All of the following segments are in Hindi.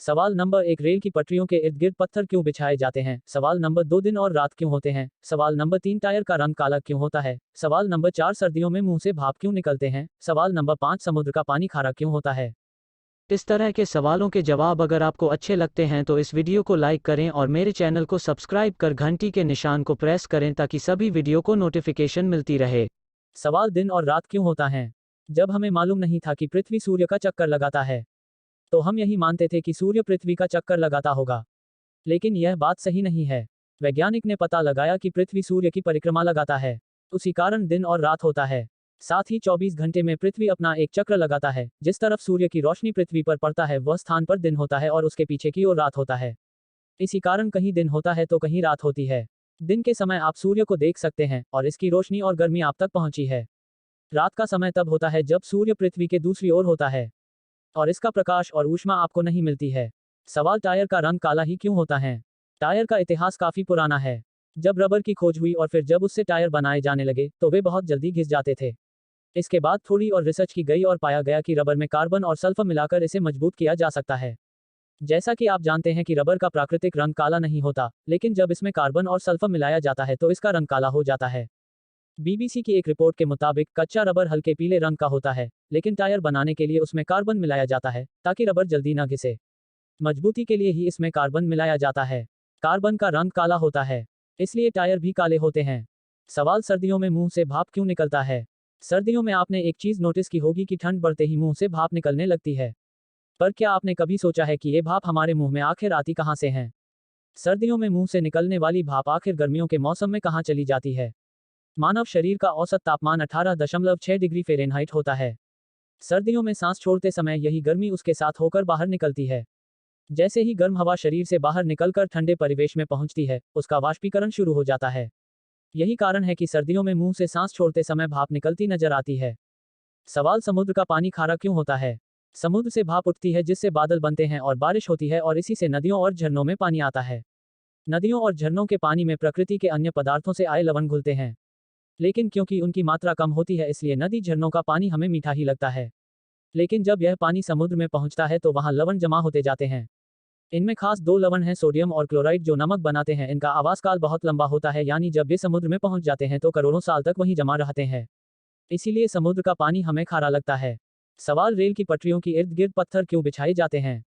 सवाल नंबर 1, रेल की पटरियों के इर्द गिर्द पत्थर क्यों बिछाए जाते हैं? सवाल नंबर 2, दिन और रात क्यों होते हैं? सवाल नंबर 3, टायर का रंग काला क्यों होता है? सवाल नंबर 4, सर्दियों में मुंह से भाप क्यों निकलते हैं? सवाल नंबर 5, समुद्र का पानी खारा क्यों होता है? इस तरह के सवालों के जवाब अगर आपको अच्छे लगते हैं तो इस वीडियो को लाइक करें और मेरे चैनल को सब्सक्राइब कर घंटी के निशान को प्रेस करें ताकि सभी वीडियो को नोटिफिकेशन मिलती रहे। सवाल, दिन और रात क्यों होता है? जब हमें मालूम नहीं था कि पृथ्वी सूर्य का चक्कर लगाता है, तो हम यही मानते थे कि सूर्य पृथ्वी का चक्कर लगाता होगा। लेकिन यह बात सही नहीं है। वैज्ञानिक ने पता लगाया कि पृथ्वी सूर्य की परिक्रमा लगाता है। उसी कारण दिन और रात होता है। साथ ही 24 घंटे में पृथ्वी अपना एक चक्र लगाता है। जिस तरफ सूर्य की रोशनी पृथ्वी पर पड़ता है वह स्थान पर दिन होता है और उसके पीछे की ओर रात होता है। इसी कारण कहीं दिन होता है तो कहीं रात होती है। दिन के समय आप सूर्य को देख सकते हैं और इसकी रोशनी और गर्मी आप तक पहुंची है। रात का समय तब होता है जब सूर्य पृथ्वी के दूसरी ओर होता है और इसका प्रकाश और ऊष्मा आपको नहीं मिलती है। सवाल, टायर का रंग काला ही क्यों होता है? टायर का इतिहास काफी पुराना है। जब रबर की खोज हुई और फिर जब उससे टायर बनाए जाने लगे तो वे बहुत जल्दी घिस जाते थे। इसके बाद थोड़ी और रिसर्च की गई और पाया गया कि रबर में कार्बन और सल्फर मिलाकर इसे मजबूत किया जा सकता है। जैसा कि आप जानते हैं कि रबर का प्राकृतिक रंग काला नहीं होता, लेकिन जब इसमें कार्बन और सल्फर मिलाया जाता है तो इसका रंग काला हो जाता है। बीबीसी की एक रिपोर्ट के मुताबिक कच्चा रबर हल्के पीले रंग का होता है, लेकिन टायर बनाने के लिए उसमें कार्बन मिलाया जाता है ताकि रबर जल्दी ना घिसे। मजबूती के लिए ही इसमें कार्बन मिलाया जाता है। कार्बन का रंग काला होता है, इसलिए टायर भी काले होते हैं। सवाल, सर्दियों में मुंह से भाप क्यों निकलता है? सर्दियों में आपने एक चीज नोटिस की होगी कि ठंड बढ़ते ही मुंह से भाप निकलने लगती है। पर क्या आपने कभी सोचा है कि ये भाप हमारे मुंह में आखिर आती कहां से है? सर्दियों में मुंह से निकलने वाली भाप आखिर गर्मियों के मौसम में कहां चली जाती है? मानव शरीर का औसत तापमान 18.6 डिग्री फ़ारेनहाइट होता है। सर्दियों में सांस छोड़ते समय यही गर्मी उसके साथ होकर बाहर निकलती है। जैसे ही गर्म हवा शरीर से बाहर निकलकर ठंडे परिवेश में पहुंचती है, उसका वाष्पीकरण शुरू हो जाता है। यही कारण है कि सर्दियों में मुंह से सांस छोड़ते समय भाप निकलती नजर आती है। सवाल, समुद्र का पानी खारा क्यों होता है? समुद्र से भाप उठती है जिससे बादल बनते हैं और बारिश होती है और इसी से नदियों और झरनों में पानी आता है। नदियों और झरनों के पानी में प्रकृति के अन्य पदार्थों से आए लवण घुलते हैं, लेकिन क्योंकि उनकी मात्रा कम होती है इसलिए नदी झरनों का पानी हमें मीठा ही लगता है। लेकिन जब यह पानी समुद्र में पहुंचता है तो वहां लवण जमा होते जाते हैं। इनमें खास दो लवण हैं, सोडियम और क्लोराइड, जो नमक बनाते हैं। इनका आवास काल बहुत लंबा होता है, यानी जब वे समुद्र में पहुंच जाते हैं तो करोड़ों साल तक वहीं जमा रहते हैं। इसीलिए समुद्र का पानी हमें खारा लगता है। सवाल, रेल की पटरियों की इर्द गिर्द पत्थर क्यों बिछाए जाते हैं?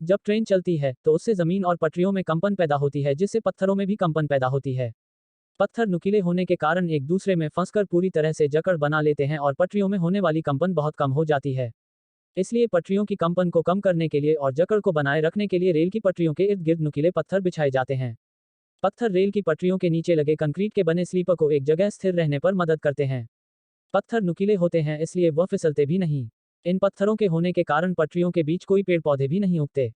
जब ट्रेन चलती है तो उससे जमीन और पटरियों में कंपन पैदा होती है, जिससे पत्थरों में भी कंपन पैदा होती है। पत्थर नुकीले होने के कारण एक दूसरे में फंसकर पूरी तरह से जकड़ बना लेते हैं और पटरियों में होने वाली कंपन बहुत कम हो जाती है। इसलिए पटरियों की कंपन को कम करने के लिए और जकड़ को बनाए रखने के लिए रेल की पटरियों के इर्द गिर्द नुकीले पत्थर बिछाए जाते हैं। पत्थर रेल की पटरियों के नीचे लगे कंक्रीट के बने स्लीपर को एक जगह स्थिर रहने पर मदद करते हैं। पत्थर नुकीले होते हैं इसलिए वह फिसलते भी नहीं। इन पत्थरों के होने के कारण पटरियों के बीच कोई पेड़ पौधे भी नहीं उगते।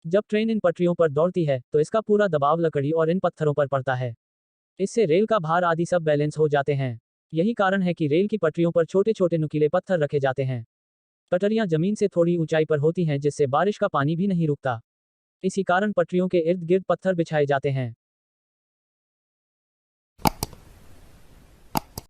जब ट्रेन इन पटरियों पर दौड़ती है तो इसका पूरा दबाव लकड़ी और इन पत्थरों पर पड़ता है। इससे रेल का भार आदि सब बैलेंस हो जाते हैं। यही कारण है कि रेल की पटरियों पर छोटे छोटे नुकीले पत्थर रखे जाते हैं। पटरियां जमीन से थोड़ी ऊंचाई पर होती हैं जिससे बारिश का पानी भी नहीं रुकता। इसी कारण पटरियों के इर्द गिर्द पत्थर बिछाए जाते हैं।